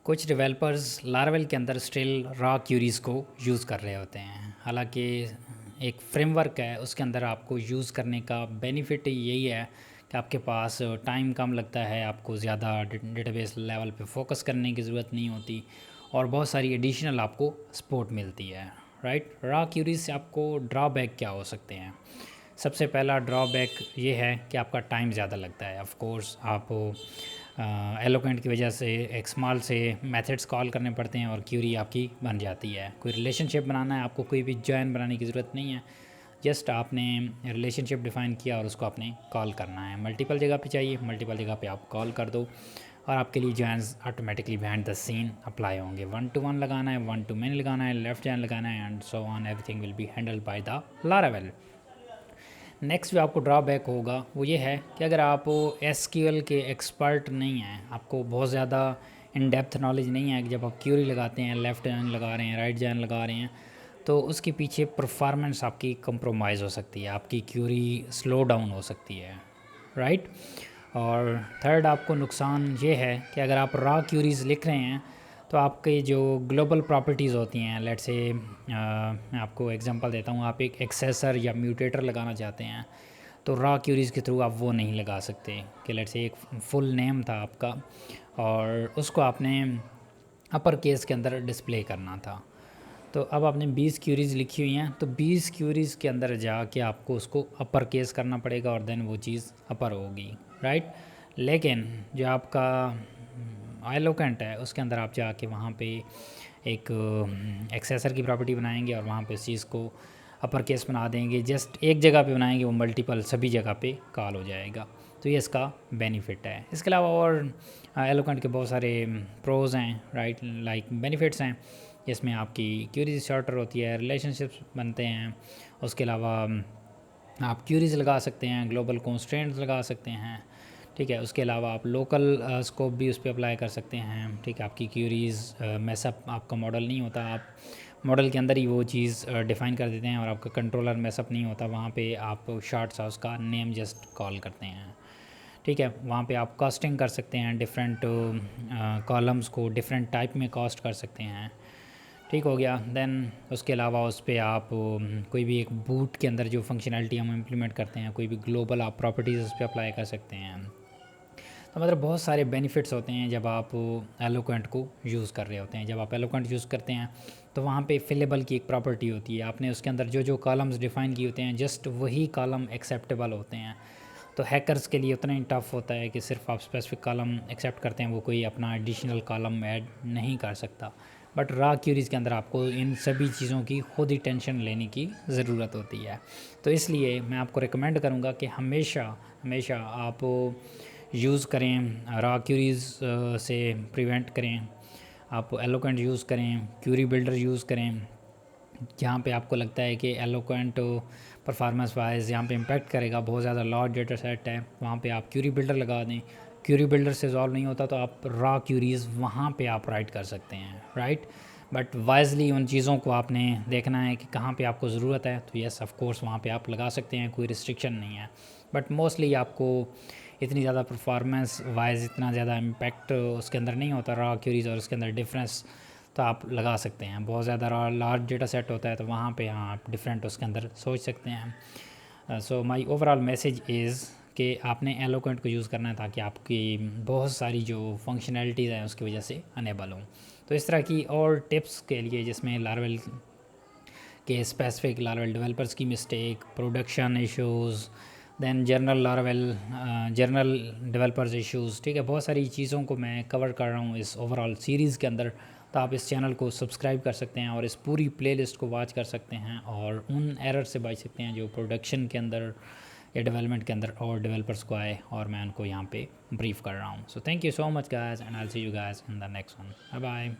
कुछ developers Laravel के अंदर स्टिल रॉ क्यूरीज़ को यूज़ कर रहे होते हैं। हालांकि एक फ्रेमवर्क है, उसके अंदर आपको यूज़ करने का बेनिफिट यही है कि आपके पास टाइम कम लगता है, आपको ज़्यादा डेटाबेस लेवल पे फोकस करने की ज़रूरत नहीं होती और बहुत सारी एडिशनल आपको सपोर्ट मिलती है। राइट, रॉ क्यूरीज से आपको ड्रॉबैक क्या हो सकते हैं? सबसे पहला ड्रॉबैक ये है कि आपका टाइम ज़्यादा लगता है। ऑफ कोर्स आप एलोकेंट की वजह से एक स्मॉल से मेथड्स कॉल करने पड़ते हैं और क्यूरी आपकी बन जाती है। कोई रिलेशनशिप बनाना है, आपको कोई भी जॉइन बनाने की ज़रूरत नहीं है, जस्ट आपने रिलेशनशिप डिफ़ाइन किया और उसको आपने कॉल करना है। मल्टीपल जगह पे चाहिए, मल्टीपल जगह पे आप कॉल कर दो और आपके लिए joins automatically behind the scene apply होंगे। 1 to 1 लगाना है, 1 to many लगाना है, लेफ्ट जॉइन लगाना है and so on, everything will be handled by the Laravel. Next जो आपको ड्रॉबैक होगा वो ये है कि अगर आप एसक्यूएल के एक्सपर्ट नहीं हैं, आपको बहुत ज़्यादा इन डेप्थ नॉलेज नहीं है कि जब आप क्यूरी लगाते हैं, लेफ़्ट जॉइन लगा रहे हैं, राइट जॉइन लगा रहे हैं, तो उसके पीछे परफॉर्मेंस आपकी कंप्रोमाइज़ हो सकती है, आपकी क्यूरी स्लो डाउन हो सकती है। राइट, और थर्ड आपको नुकसान ये है कि अगर आप रॉ क्यूरीज़ लिख रहे हैं तो आपके जो ग्लोबल प्रॉपर्टीज़ होती हैं, लेट्स से मैं आपको एग्जांपल देता हूँ, आप एक एक्सेसर या म्यूटेटर लगाना चाहते हैं तो रॉ क्यूरीज़ के थ्रू आप वो नहीं लगा सकते कि लेट्स से एक फुल नेम था आपका और उसको आपने अपर केस के अंदर डिस्प्ले करना था, तो अब आपने 20 क्यूरीज़ लिखी हुई हैं, तो 20 क्यूरीज़ के अंदर जाके आपको उसको अपर केस करना पड़ेगा और देन वो चीज़ अपर होगी। राइट, लेकिन जो आपका एलोकेंट है उसके अंदर आप जाके वहाँ पे एक एक्सेसर की प्रॉपर्टी बनाएंगे और वहाँ पे इस चीज़ को अपर केस बना देंगे, जस्ट एक जगह पे बनाएंगे, वो मल्टीपल सभी जगह पे कॉल हो जाएगा। तो ये इसका बेनिफिट है। इसके अलावा और एलोकेंट के बहुत सारे प्रोज़ हैं, राइट, लाइक बेनिफिट्स हैं, जिसमें आपकी क्यूरीज शॉर्टर होती है, रिलेशनशिप्स बनते हैं, उसके अलावा आप क्यूरीज लगा सकते हैं, ग्लोबल कॉन्स्ट्रेंट्स लगा सकते हैं, ठीक है। उसके अलावा आप लोकल स्कोप भी उस पर अप्लाई कर सकते हैं, ठीक है। आपकी क्यूरीज़ मैसअप, आपका मॉडल नहीं होता, आप मॉडल के अंदर ही वो चीज़ डिफ़ाइन कर देते हैं और आपका कंट्रोलर मैसअप नहीं होता, वहाँ पे आप शॉर्ट सा उसका नेम जस्ट कॉल करते हैं, ठीक है। वहाँ पे आप कास्टिंग कर सकते हैं, डिफरेंट कॉलम्स को डिफरेंट टाइप में कास्ट कर सकते हैं, ठीक हो गया। देन उसके अलावा उस पर आप कोई भी एक बूट के अंदर जो फंक्शनैलिटी हम इम्प्लीमेंट करते हैं, कोई भी ग्लोबल आप प्रॉपर्टीज़ उस पर अप्लाई कर सकते हैं। तो मतलब बहुत सारे बेनिफिट्स होते हैं जब आप एलोकेंट को यूज़ कर रहे होते हैं। जब आप एलोकेंट यूज़ करते हैं तो वहाँ पे फिलेबल की एक प्रॉपर्टी होती है, आपने उसके अंदर जो जो कॉलम्स डिफ़ाइन किए होते हैं जस्ट वही कॉलम एक्सेप्टेबल होते हैं। तो हैकर्स के लिए उतना ही टफ होता है कि सिर्फ आप स्पेसिफिक कॉलम एक्सेप्ट करते हैं, वो कोई अपना एडिशनल कॉलम ऐड नहीं कर सकता। बट रॉ क्यूरीज़ के अंदर आपको इन सभी चीज़ों की खुद ही टेंशन लेने की ज़रूरत होती है। तो इसलिए मैं आपको रिकमेंड करूँगा कि हमेशा हमेशा आप यूज़ करें, रॉ क्यूरीज़ से प्रिवेंट करें, आप एलोकेंट यूज़ करें, क्यूरी बिल्डर यूज़ करें। जहाँ पे आपको लगता है कि एलोकेंट परफॉर्मेंस वाइज यहाँ पे इम्पैक्ट करेगा, बहुत ज़्यादा लार्ज डेटा सेट है, वहाँ पे आप क्यूरी बिल्डर लगा दें। क्यूरी बिल्डर से सॉल्व नहीं होता तो आप रॉ क्यूरीज़ वहाँ पे आप राइट कर सकते हैं, राइट। बट वाइजली उन चीज़ों को आपने देखना है कि कहाँ पे आपको ज़रूरत है, तो यस ऑफ कोर्स वहाँ पे आप लगा सकते हैं, कोई रिस्ट्रिक्शन नहीं है। बट मोस्टली आपको इतनी ज़्यादा परफॉर्मेंस वाइज इतना ज़्यादा इम्पैक्ट उसके अंदर नहीं होता रॉ क्यूरीज़ और उसके अंदर डिफरेंस, तो आप लगा सकते हैं। बहुत ज़्यादा लार्ज डेटा सेट होता है तो वहाँ पे हाँ आप डिफरेंट उसके अंदर सोच सकते हैं। So my overall message is कि आपने एलोकेंट को यूज़ करना है ताकि आपकी बहुत सारी जो फंक्शनैलिटीज़ हैं उसकी वजह से अनेबल हों। तो इस तरह की और टिप्स के लिए जिसमें लारावेल के स्पेसिफिक लारावेल डेवलपर्स की mistake, production issues, than general Laravel general developers issues, ठीक है, बहुत सारी चीज़ों को मैं कवर कर रहा हूँ इस ओवरऑल सीरीज़ के अंदर। तो आप इस चैनल को सब्सक्राइब कर सकते हैं और इस पूरी प्लेलिस्ट को वॉच कर सकते हैं और उन एरर से बच सकते हैं जो प्रोडक्शन के अंदर या डेवलपमेंट के अंदर और डेवलपर्स को आए और मैं उनको यहाँ पे ब्रीफ कर रहा हूँ। So thank you so much guys and I will see you guys in the next one. Bye bye.